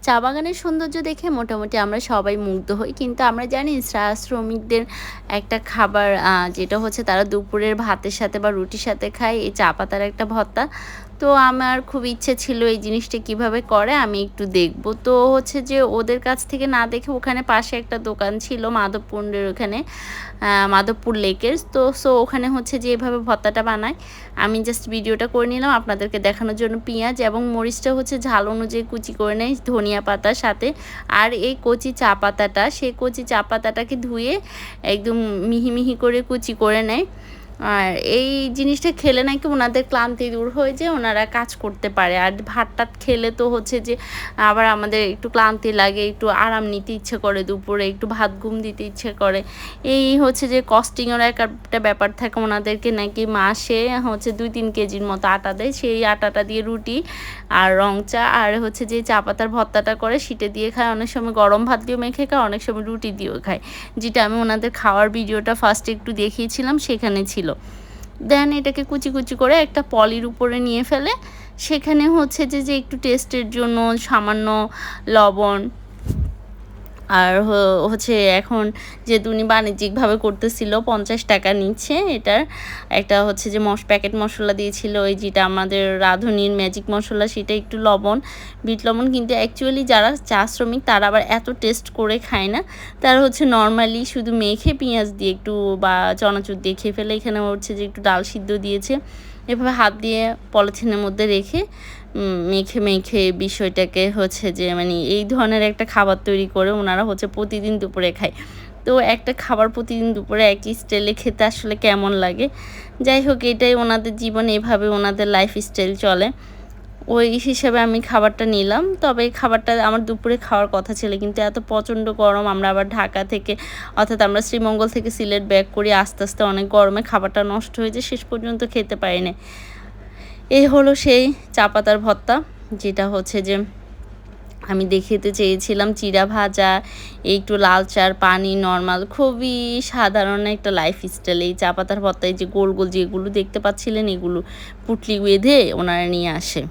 চা বাগানের সৌন্দর্য দেখে মোটামুটি আমরা সবাই মুগ্ধ হই। কিন্তু আমরা জানি চা শ্রমিকদের একটা খাবার যেটা হচ্ছে তারা দুপুরের ভাতের সাথে বা রুটির সাথে খায় এই চা পাতার একটা ভর্তা। তো আমার খুব ইচ্ছে ছিল এই জিনিসটা কিভাবে করে আমি একটু দেখব। তো হচ্ছে যে ওদের কাছ থেকে না দেখে ওখানে পাশে একটা দোকান ছিল মাধবপুরের ওখানে, মাধবপুর লেকের। তো ওখানে হচ্ছে যে এভাবে ভর্তাটা বানায়। আমি জাস্ট ভিডিওটা করে নিলাম আপনাদেরকে দেখানোর জন্য। পেঁয়াজ এবং মরিচটা হচ্ছে ঝাল অনুযায়ী কুচি করে নেয় ধনিয়া পাতার সাথে। আর এই কচি চা পাতাটা, সেই কচি চা পাতাটাকে ধুয়ে একদম মিহি মিহি করে কুচি করে নেয়। আর এই জিনিসটা খেলে নাকি ওনাদের ক্লান্তি দূর হয়ে যায়, ওনারা কাজ করতে পারে। আর ভাত টাত খেলে তো হচ্ছে যে আবার আমাদের একটু ক্লান্তি লাগে, একটু আরাম নিতে ইচ্ছে করে, দুপুরে একটু ভাত ঘুম দিতে ইচ্ছে করে। এই হচ্ছে যে কস্টিংয়ের একটা ব্যাপার থাকে, ওনাদেরকে নাকি মাসে হচ্ছে 2-3 কেজির মতো আটা দেয়। সেই আটাটা দিয়ে রুটি আর রং চা আর হচ্ছে যে চা পাতার ভর্তাটা করে সেটা দিয়ে খায়। অনেক সময় গরম ভাত দিয়েও মেখে খায়, অনেক সময় রুটি দিয়েও খায়। যেটা আমি ওনাদের খাওয়ার ভিডিওটা ফার্স্টে একটু দেখিয়েছিলাম, সেখানে ছিল। দেন এটাকে কুচি কুচি করে একটা পলির উপরে নিয়ে ফেলে। সেখানে হচ্ছে যে একটু টেস্টের জন্য সামান্য লবণ আর হচ্ছে এখন যেহেতু উনি বাণিজ্যিকভাবে করতেছিল 50 টাকা নিচ্ছে এটার। একটা হচ্ছে যে প্যাকেট মশলা দিয়েছিল, ওই যেটা আমাদের রাঁধুনির ম্যাজিক মশলা, সেটা একটু লবণ, বিট লবণ। কিন্তু অ্যাকচুয়ালি যারা চা শ্রমিক তারা আবার এত টেস্ট করে খায় না, তারা হচ্ছে নর্মালি শুধু মেখে পেঁয়াজ দিয়ে একটু বা চানাচুর দিয়ে খেয়ে ফেলে। এখানে হচ্ছে যে একটু ডাল সিদ্ধ দিয়েছে, এভাবে হাত দিয়ে পলিথিনের মধ্যে রেখে মেখে মেখে বিষয়টাকে হচ্ছে যে মানে এই ধরনের একটা খাবার তৈরি করে ওনারা হচ্ছে প্রতিদিন দুপুরে খায়। তো একটা খাবার প্রতিদিন দুপুরে একই স্টাইলে খেতে আসলে কেমন লাগে। যাই হোক, এটাই ওনাদের জীবন, এভাবে ওনাদের লাইফ স্টাইল চলে। ওই হিসেবে আমি খাবারটা নিলাম। তবে খাবারটা আমার দুপুরে খাওয়ার কথা ছিল, কিন্তু এত প্রচণ্ড গরম, আমরা আবার ঢাকা থেকে অর্থাৎ আমরা শ্রীমঙ্গল থেকে সিলেট ব্যাক করি, আস্তে আস্তে অনেক গরমে খাবারটা নষ্ট হয়ে যায়, শেষ পর্যন্ত খেতে পারি না। এই হলো সেই চা পাতার ভর্তা, যেটা হচ্ছে যে আমি দেখাতে চেয়েছিলাম। চিড়া ভাজা, একটু লাল চার পানি, নর্মাল খুবই সাধারণ একটা লাইফস্টাইল। এই চা পাতার ভর্তায় যে গোল গোল যেগুলো দেখতে পাচ্ছিলেন, এগুলো পুটলি বেঁধে ওনারা নিয়ে আসে।